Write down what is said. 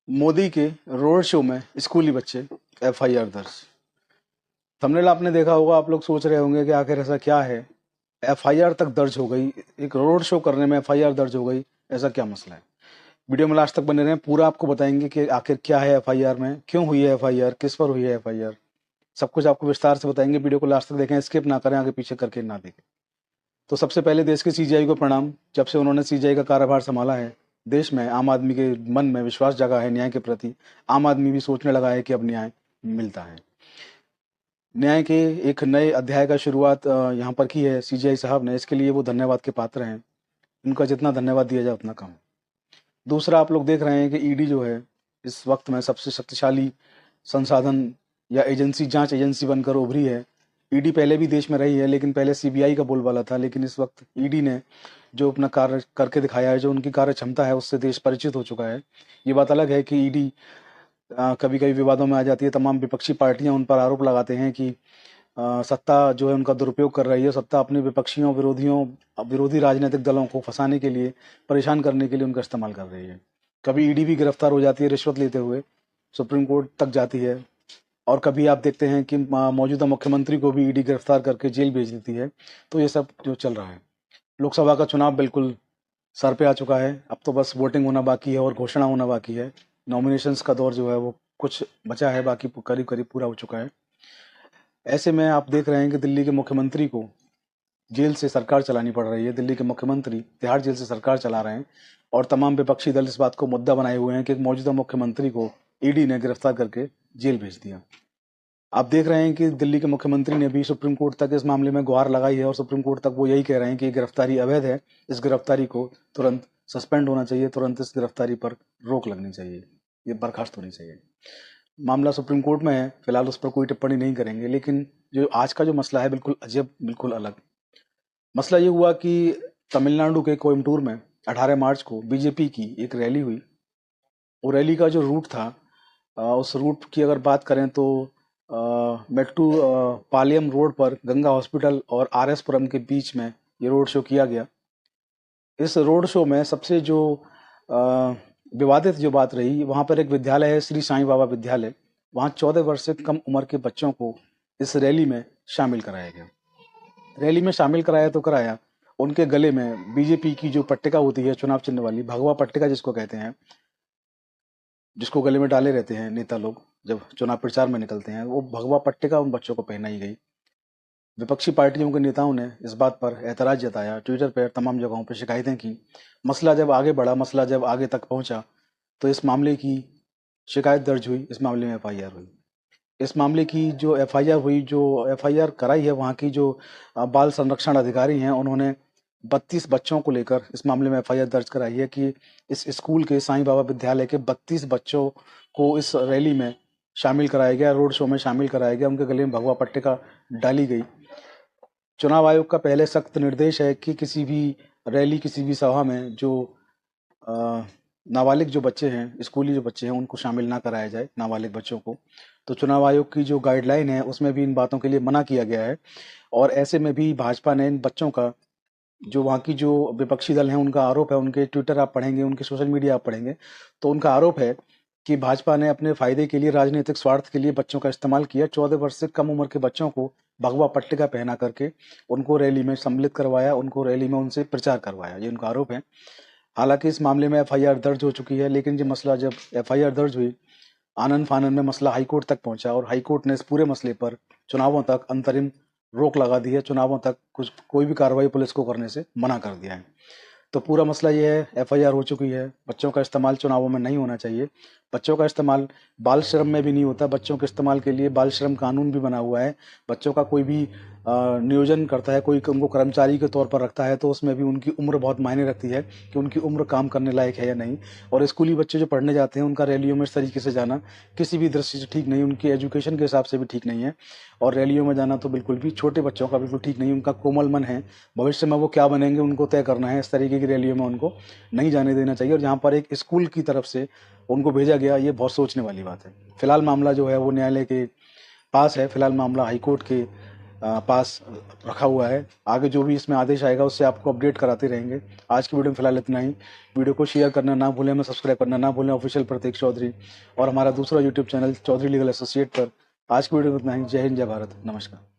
मोदी के road show में स्कूली बच्चे एफआईआर दर्ज। थंबनेल आपने देखा होगा, आप लोग सोच रहे होंगे कि आखिर ऐसा क्या है, एफआईआर तक दर्ज हो गई, एक रोड शो करने में एफआईआर दर्ज हो गई, ऐसा क्या मसला है। वीडियो में लास्ट तक बने रहें, पूरा आपको बताएंगे कि आखिर क्या है एफआईआर में, क्यों हुई है एफआईआर, किस पर हुई है एफआईआर, सब कुछ आपको विस्तार से बताएंगे। वीडियो को लास्ट तक देखें, स्किप ना करें, आगे पीछे करके ना देखें। तो सबसे पहले देश के सीजीआई को प्रणाम। जब से उन्होंने सीजीआई का कार्यभार संभाला है, देश में आम आदमी के मन में विश्वास जगा है न्याय के प्रति। आम आदमी भी सोचने लगा है कि अब न्याय मिलता है। न्याय के एक नए अध्याय का शुरुआत यहाँ पर की है सीजीआई साहब ने, इसके लिए वो धन्यवाद के पात्र हैं। उनका जितना धन्यवाद दिया जाए उतना कम। दूसरा, आप लोग देख रहे हैं कि ईडी जो है इस वक्त में सबसे शक्तिशाली संसाधन या एजेंसी, जांच एजेंसी बनकर उभरी है। ईडी पहले भी देश में रही है, लेकिन पहले सीबीआई का बोलबाला था, लेकिन इस वक्त ईडी ने जो अपना कार्य करके दिखाया है, जो उनकी कार्य क्षमता है, उससे देश परिचित हो चुका है। ये बात अलग है कि ईडी कभी कभी विवादों में आ जाती है। तमाम विपक्षी पार्टियां उन पर आरोप लगाते हैं कि सत्ता जो है उनका दुरुपयोग कर रही है। सत्ता अपने विपक्षियों, विरोधी राजनीतिक दलों को फंसाने के लिए, परेशान करने के लिए उनका इस्तेमाल कर रही है। कभी ईडी भी गिरफ्तार हो जाती है रिश्वत लेते हुए, सुप्रीम कोर्ट तक जाती है। और कभी आप देखते हैं कि मौजूदा मुख्यमंत्री को भी ईडी गिरफ्तार करके जेल भेज देती है। तो ये सब जो चल रहा है, लोकसभा का चुनाव बिल्कुल सर पे आ चुका है। अब तो बस वोटिंग होना बाकी है और घोषणा होना बाकी है। नॉमिनेशंस का दौर जो है वो कुछ बचा है, बाकी करीब करीब पूरा हो चुका है। ऐसे में आप देख रहे हैं कि दिल्ली के मुख्यमंत्री को जेल से सरकार चलानी पड़ रही है। दिल्ली के मुख्यमंत्री तिहाड़ जेल से सरकार चला रहे हैं और तमाम विपक्षी दल इस बात को मुद्दा बनाए हुए हैं कि मौजूदा मुख्यमंत्री को ईडी ने गिरफ्तार करके जेल भेज दिया। आप देख रहे हैं कि दिल्ली के मुख्यमंत्री ने भी सुप्रीम कोर्ट तक इस मामले में गुहार लगाई है और सुप्रीम कोर्ट तक वो यही कह रहे हैं कि गिरफ्तारी अवैध है। इस गिरफ्तारी को तुरंत सस्पेंड होना चाहिए, तुरंत इस गिरफ्तारी पर रोक लगनी चाहिए, ये बर्खास्त होनी चाहिए। मामला सुप्रीम कोर्ट में है, फिलहाल उस पर कोई टिप्पणी नहीं करेंगे। लेकिन जो आज का जो मसला है बिल्कुल अजब, बिल्कुल अलग मसला। ये हुआ कि तमिलनाडु के कोयम्बटूर में 18 मार्च को बीजेपी की एक रैली हुई। वो रैली का जो रूट था, उस रूट की अगर बात करें तो मेट्टू पालियम रोड पर गंगा हॉस्पिटल और आरएस पुरम के बीच में ये रोड शो किया गया। इस रोड शो में सबसे जो विवादित जो बात रही, वहाँ पर एक विद्यालय है, श्री साईं बाबा विद्यालय। वहाँ 14 वर्ष से कम उम्र के बच्चों को इस रैली में शामिल कराया गया। रैली में शामिल कराया तो कराया, उनके गले में बीजेपी की जो पट्टिका होती है, चुनाव चिन्ह वाली भगवा पट्टिका जिसको कहते हैं, जिसको गले में डाले रहते हैं नेता लोग जब चुनाव प्रचार में निकलते हैं, वो भगवा पट्टिका उन बच्चों को पहनाई गई। विपक्षी पार्टियों के नेताओं ने इस बात पर एतराज जताया, ट्विटर पर तमाम जगहों पर शिकायतें की। मसला जब आगे बढ़ा, मसला जब आगे तक पहुंचा, तो इस मामले की शिकायत दर्ज हुई, इस मामले में एफआईआर हुई। इस मामले की जो एफआईआर हुई, जो एफआईआर कराई है, वहाँ की जो बाल संरक्षण अधिकारी हैं, उन्होंने 32 बच्चों को लेकर इस मामले में एफआईआर दर्ज कराई है कि इस स्कूल के, साईं बाबा विद्यालय के 32 बच्चों को इस रैली में शामिल कराया गया, रोड शो में शामिल कराया गया, उनके गले में भगवा पट्टिका डाली गई। चुनाव आयोग का पहले सख्त निर्देश है कि किसी भी रैली, किसी भी सभा में जो नाबालिग जो बच्चे हैं, स्कूली जो बच्चे हैं, उनको शामिल ना कराया जाए, नाबालिग बच्चों को। तो चुनाव आयोग की जो गाइडलाइन है उसमें भी इन बातों के लिए मना किया गया है। और ऐसे में भी भाजपा ने इन बच्चों का, जो वहाँ की जो विपक्षी दल हैं उनका आरोप है, उनके ट्विटर आप पढ़ेंगे, उनके सोशल मीडिया आप पढ़ेंगे, तो उनका आरोप है कि भाजपा ने अपने फायदे के लिए, राजनीतिक स्वार्थ के लिए बच्चों का इस्तेमाल किया। 14 वर्ष से कम उम्र के बच्चों को भगवा पट्टिका पहना करके उनको रैली में सम्मिलित करवाया, उनको रैली में उनसे प्रचार करवाया, ये उनका आरोप है। हालांकि इस मामले में एफआईआर दर्ज हो चुकी है, लेकिन ये मसला जब एफआईआर दर्ज हुई, आनन फानन में मसला हाईकोर्ट तक पहुंचा और हाईकोर्ट ने इस पूरे मसले पर चुनावों तक अंतरिम रोक लगा दी है। चुनावों तक कोई भी कार्रवाई पुलिस को करने से मना कर दिया है। तो पूरा मसला ये है, एफआईआर हो चुकी है, बच्चों का इस्तेमाल चुनावों में नहीं होना चाहिए। बच्चों का इस्तेमाल बाल श्रम में भी नहीं होता, बच्चों के इस्तेमाल के लिए बाल श्रम कानून भी बना हुआ है। बच्चों का कोई भी नियोजन करता है, कोई उनको कर्मचारी के तौर पर रखता है, तो उसमें भी उनकी उम्र बहुत मायने रखती है कि उनकी उम्र काम करने लायक है या नहीं। और स्कूली बच्चे जो पढ़ने जाते हैं, उनका रैलियों में इस तरीके से जाना किसी भी दृष्टि से ठीक नहीं, उनकी एजुकेशन के हिसाब से भी ठीक नहीं है। और रैलियों में जाना तो बिल्कुल भी छोटे बच्चों का बिल्कुल ठीक नहीं, उनका कोमल मन है, भविष्य में वो क्या बनेंगे उनको तय करना है। इस तरीके की रैलियों में उनको नहीं जाने देना चाहिए। और जहाँ पर एक स्कूल की तरफ से उनको भेजा गया, ये बहुत सोचने वाली बात है। फिलहाल मामला जो है वो न्यायालय के पास है, फिलहाल मामला हाईकोर्ट के पास रखा हुआ है। आगे जो भी इसमें आदेश आएगा उससे आपको अपडेट कराते रहेंगे। आज की वीडियो में फिलहाल इतना ही। वीडियो को शेयर करना ना भूलें, हमें सब्सक्राइब करना ना भूलें ऑफिशियल प्रतीक चौधरी और हमारा दूसरा YouTube channel Chaudhary legal associate पर। आज की वीडियो में इतना ही। जय हिंद, जय भारत, नमस्कार।